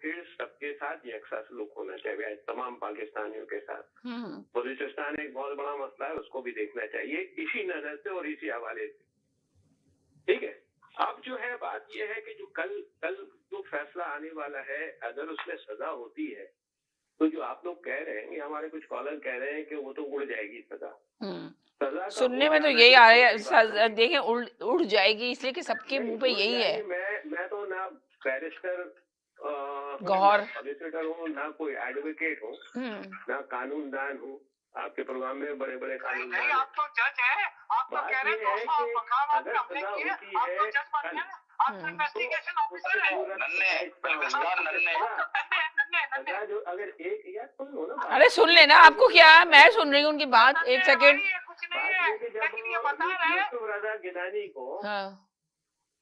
फिर सबके साथ यकसा सलूक होना चाहिए, तमाम पाकिस्तानियों के साथ। बलूचिस्तान एक बहुत बड़ा मसला है, उसको भी देखना चाहिए इसी नजर से और इसी हवाले से। ठीक है, अब जो है बात यह है कि जो कल जो फैसला आने वाला है, अगर उसमें सजा होती है तो जो आप लोग कह रहे हैं, हमारे कुछ कॉलर कह रहे हैं कि वो तो उड़ जाएगी सजा। सजा सुनने में तो यही आ रहा है, देखें उड़ जाएगी, इसलिए कि सबके मुंह पे यही है। मैं तो ना बैरिस्टर गौहर सॉलिसिटर हूँ, ना कोई एडवोकेट हूँ, ना कानूनदान हूँ। आपके प्रोग्राम में बड़े बड़े कानूनदान, आप तो जज हैं, आप तो कह रहे हैं अगर सजा होती है, आप तो इन्वेस्टिगेशन ऑफिसर जो अगर एक या सुनो ना, अरे सुन लेना, आपको क्या है, मैं सुन रही हूँ उनकी बात, एक सेकेंड। कुछ नहीं है, लेकिन ये बता रहे हैं रजा गिलानी को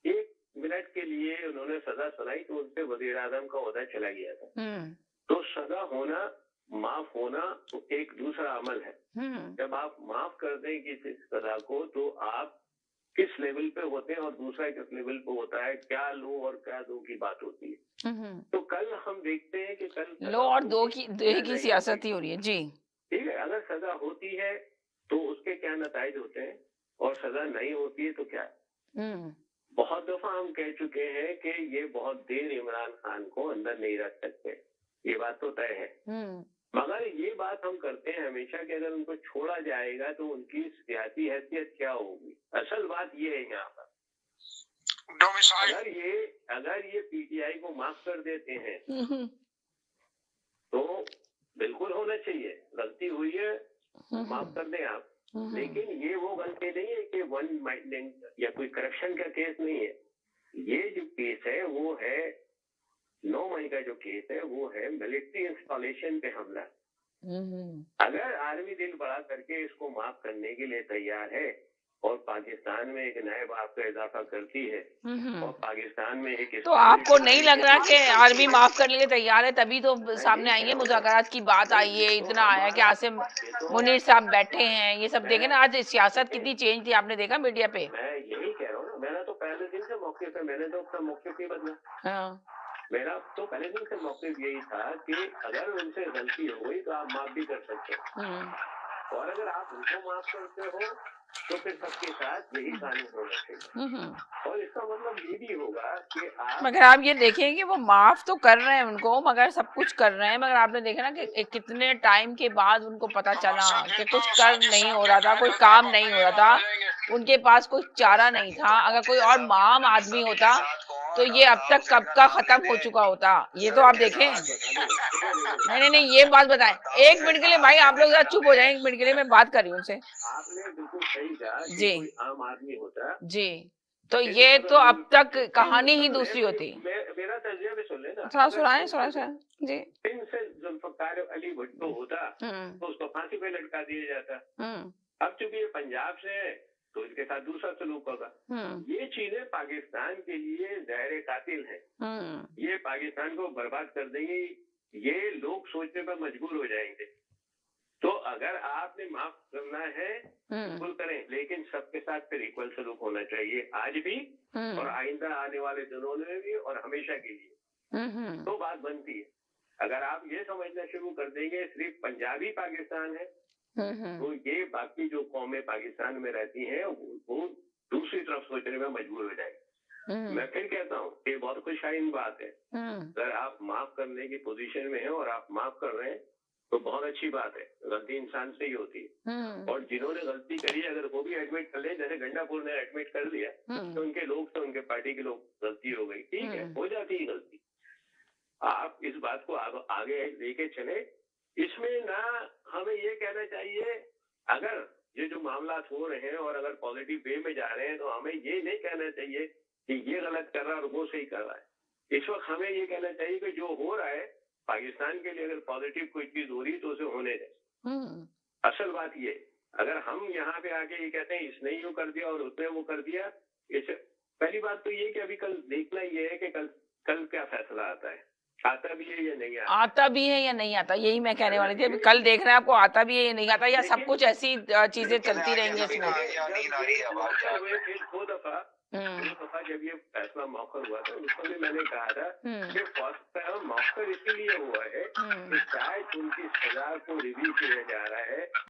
1 मिनट के लिए उन्होंने सजा सुनाई तो उनसे वजीर आजम का ओहदा चला गया था। तो सजा होना, माफ होना तो एक दूसरा अमल है। जब आप माफ कर दें किसी सजा को तो आप किस लेवल पे होते हैं और दूसरा किस लेवल पे होता है, क्या लो और क्या दो की बात होती है। तो कल हम देखते हैं कि कल लो और दो की सियासत ही हो रही है जी। ठीक है, अगर सजा होती है तो उसके क्या नताइज होते हैं और सजा नहीं होती है तो क्या है। बहुत दफा हम कह चुके हैं कि ये बहुत देर इमरान खान को अंदर नहीं रख सकते, ये बात तो तय है। मगर ये बात हम करते हैं हमेशा कि अगर उनको छोड़ा जाएगा तो उनकी सियासी हैसियत क्या होगी। असल बात ये है यहाँ पर, अगर ये पीटीआई को माफ कर देते हैं तो बिल्कुल होना चाहिए, गलती हुई है माफ कर दें आप। लेकिन ये वो गलती नहीं है कि वन माइंडेड या कोई करप्शन का केस नहीं है। ये जो केस है वो है 9 मई का जो केस है वो है मिलिट्री इंस्टॉलेशन पे हमला। अगर आर्मी दिल बड़ा करके इसको माफ करने के लिए तैयार है और पाकिस्तान में एक नए बाप का इजाफा करती है और पाकिस्तान में एक, तो आपको नहीं लग रहा कि आर्मी माफ करने के लिए तैयार है? तभी तो सामने आई है, मुज़ाकरात की बात आई है, इतना आया कि आसिम मुनीर साहब बैठे हैं, ये सब देखे ना। आज सियासत कितनी चेंज थी, आपने देखा मीडिया पे। मैं यही कह रहा हूँ, मैंने तो पहले दिन से मौके पे, मैंने तो अपना मौके पे बदला। मेरा तो पहले दिन से मौके यही था कि अगर उनसे गलती हो गई तो आप माफ भी कर सकते हो और अगर आप उनको माफ करते हो तो फिर सबके साथ यही कानून होना चाहिए। और इसका मतलब ये भी होगा कि आप, मगर आप ये देखें कि वो माफ तो कर रहे हैं उनको, मगर सब कुछ कर रहे हैं, मगर आपने देखा ना कि कितने टाइम के बाद उनको पता चला कि कुछ कर नहीं हो रहा था, कोई काम नहीं हो रहा था, उनके पास कोई चारा नहीं था। अगर कोई और आम आदमी होता तो ये अब तक कब का खत्म हो चुका होता। ये तो आप देखें। नहीं, ये बात बताएं। 1 मिनट के लिए भाई आप लोग जरा चुप हो जाएं, 1 मिनट के लिए मैं बात कर रही हूँ उनसे। आपने बिल्कुल सही कहा कि जी, कोई आम आदमी होता जी, तो ये तो अब तक कहानी ही दूसरी होती। मेरा तर्जुमा भी सुन लेना। सुनाए जी। से जुल्फकार अली भुट्टो होता तो उसको फांसी पे लटका दिया जाता। अब चूंकि ये पंजाब से है तो इसके साथ दूसरा सलूक होगा। ये चीजें पाकिस्तान के लिए जहर कातिल है। ये पाकिस्तान को बर्बाद कर देंगे, ये लोग सोचने पर मजबूर हो जाएंगे। तो अगर आपने माफ करना है बिल्कुल करें, लेकिन सबके साथ फिर इक्वल सलूक होना चाहिए, आज भी और आइंदा आने वाले दिनों में भी और हमेशा के लिए। तो बात बनती है। अगर आप ये समझना शुरू कर देंगे सिर्फ पंजाबी पाकिस्तान है तो ये बाकी जो कौमें पाकिस्तान में रहती हैं वो दूसरी तरफ सोचने में मजबूर हो जाएगी। मैं फिर कहता हूँ ये बहुत खुशहाइन बात है। अगर आप माफ करने की पोजीशन में हैं और आप माफ कर रहे हैं तो बहुत अच्छी बात है। गलती इंसान से ही होती है और जिन्होंने गलती करी अगर वो भी एडमिट कर ले, जैसे गंडापुर ने एडमिट कर लिया तो उनके लोग से, उनके पार्टी के लोग, गलती हो गई, ठीक है, हो जाती है गलती। आप इस बात को आगे लेके चले। इसमें ना हमें ये कहना चाहिए अगर ये जो मामला हो रहे हैं और अगर पॉजिटिव वे में जा रहे हैं तो हमें ये नहीं कहना चाहिए कि ये गलत कर रहा है और वो सही कर रहा है। इस वक्त हमें ये कहना चाहिए कि जो हो रहा है पाकिस्तान के लिए अगर पॉजिटिव कोई चीज हो रही है तो उसे होने दें। असल बात ये, अगर हम यहाँ पे आके ये कहते हैं इसने यूं कर दिया और उसने वो कर दिया, इसे पहली बात तो ये कि अभी कल देखना ये है कि कल क्या फैसला आता है, आता भी है या नहीं आता भी है या नहीं आता। यही मैं कहने वाली थी, अभी कल देख रहे हैं आपको आता भी है या नहीं आता, या सब कुछ ऐसी चीजें चलती रहेंगी इसमें। दो दफा जब ये फैसला मौखर हुआ था उसको भी मैंने कहा था कि मौखर इसीलिए हुआ है कि शायद उनकी सजा को रिव्यू किया जा रहा है